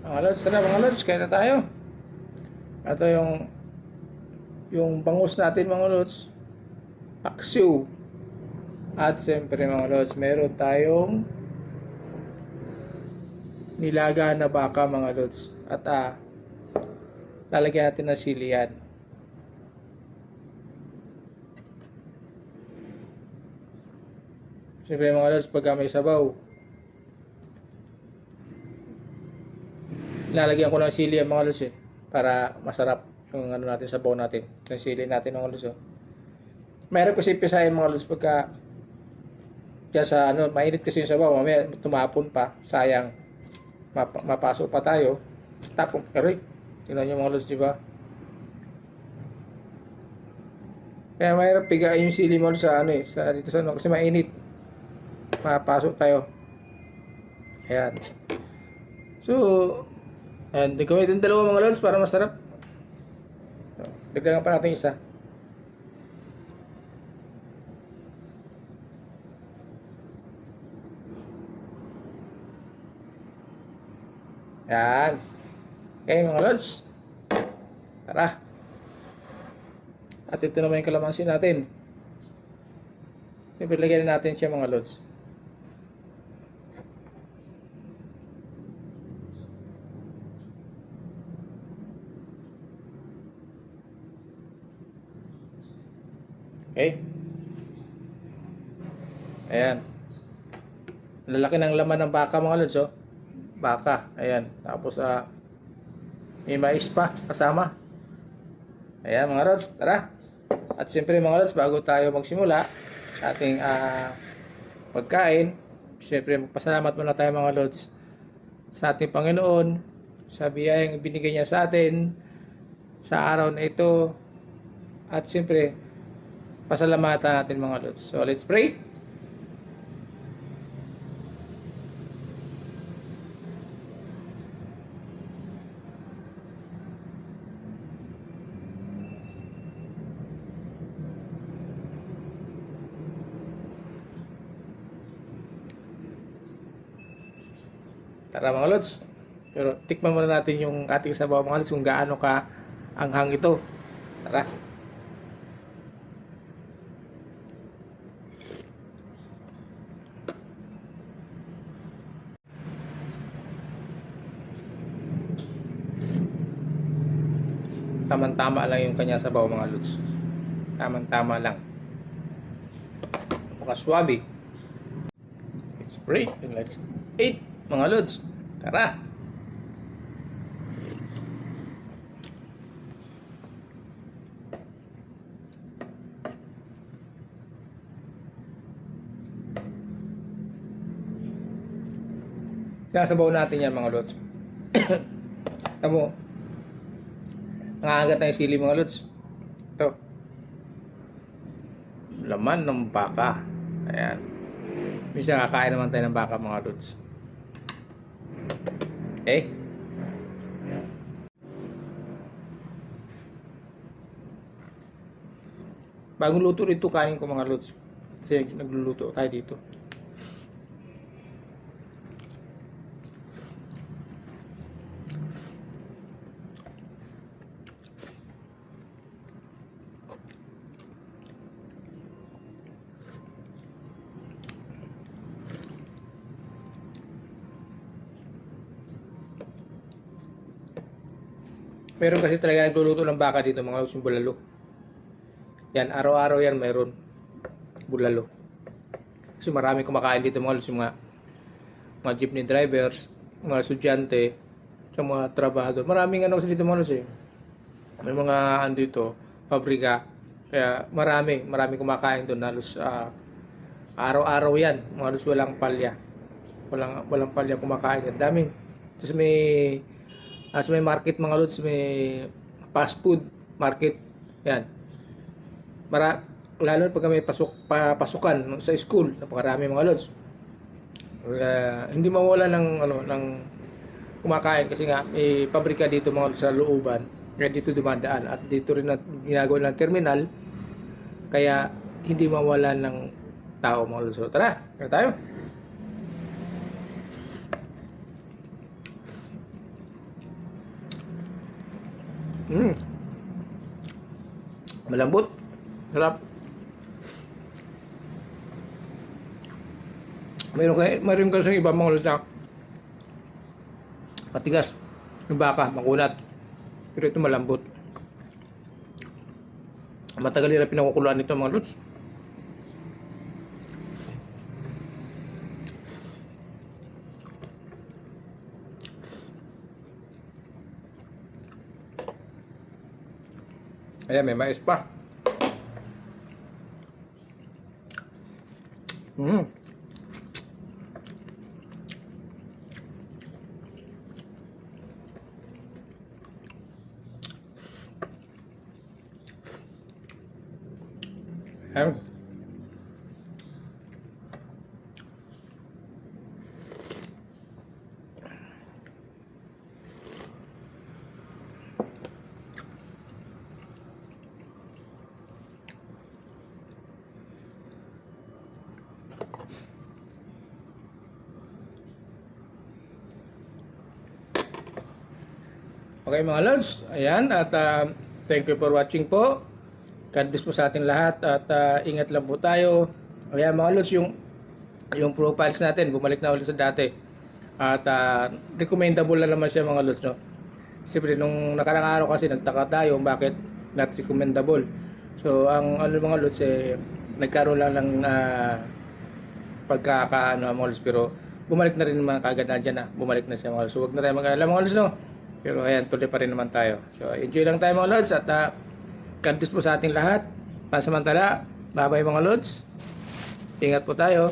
Mga lods, tara mga lods, kaya na tayo. Ito yung bangus natin mga lods. Paksiw. At siyempre mga lods, meron tayong nilaga na baka mga lods. At lalagyan natin ng sili yan. Siyempre mga lods, pagka may sabaw, lalagyan ko ng sili ang mga lods para masarap yung ano natin, sabaw natin. Yung sili natin mga lods. Meron kasi pisahin mga lods pagka kaya sa ano, mainit kasi yung sabaw, mamaya tumapon pa, sayang. Mapasok pa tayo. Tapong, aray. Tingnan nyo mga lods, di ba? Kaya mahirap pigain yung sili mo sa ano sa dito sa ano, kasi mainit. Mapasok tayo. Ayan. So, and gawin itong dalawa mga lods para masarap. So, dagdagan pa natin isa. Yan. Okay mga lods. Tara. At ito naman yung kalamansi natin. Siyempre lagyan natin siya mga lods. Okay. Ayan. Lalaki ng laman ng baka mga lods, oh. Baka. Ayan. Tapos may mais pa kasama. Ayan mga lods, tara. At siyempre mga lods, bago tayo magsimula sa ating pagkain, siyempre magpasalamat muna tayo mga lods sa ating Panginoon sa biyayang ibinigay niya sa atin sa araw na ito. At siyempre pasalamatan natin mga lods. So let's pray. Tara mga lods. Pero tikman muna natin yung ating sabaw mga lods kung gaano ka anghang ito. Tara. Tamang-tama lang yung kanya sabaw mga lods. Tamang-tama lang. Napaka-swabe. Let's pray and let's eat mga lods. Tara. Sasabaw natin yan mga lods. Tamo. Nangangagat na yung sili mga lods. Ito. Laman ng baka. Ayan. Minsan kakain naman tayo ng baka mga lods. Okay. Bagong luto ito kain ko mga lods. Kasi nagluluto tayo dito. Meron kasi talaga nagluluto ng baka dito mga lods, yung bulalo. Yan, araw-araw yan mayroon. Bulalo. Kasi marami kumakain dito mga lods, yung mga jeepney drivers, mga estudyante, sa mga trabahador. Maraming ano kasi dito mga lods May mga dito, pabrika. Kaya marami kumakain doon. Halos araw-araw yan. Mga lods walang palya. Walang palya kumakain yan. Daming. Tapos may market mga lods, may fast food market. Yan. Lalo pag may pasukan sa school, napakarami mga lods. Hindi mawala ng kumakain kasi nga may pabrika dito mga lods sa looban. Kaya dito dumadaan at dito rin ginagawa ng terminal. Kaya hindi mawala ng tao mga lods. So, tara, kaya tayo. Malambot. Sarap. Mayroon kasi iba mga lods na matigas. Yung baka, makunat. Pero ito malambot. Matagal nila pinakukuluan nito mga lods. Ayan, may mais pa. Ayan. Okay mga lods, ayan at thank you for watching po. God bless po sa ating lahat at ingat lang po tayo. Ayan mga lods, yung profiles natin bumalik na ulit sa dati. At recommendable na naman siya mga lods, no. Siyempre nung nakarang araw kasi nagtaka tayo bakit not recommendable. So ang mga lods nagkaroon lang ng pagkakaano mga lods, pero bumalik na rin naman kagad nandiyan na. Bumalik na siya mga lods. So wag na tayo mag-alala mga lods, no. Pero ayan, tuloy pa rin naman tayo. So, enjoy lang tayo mga lods at God bless po sa ating lahat. Pansamantala, bye-bye mga lods. Ingat po tayo.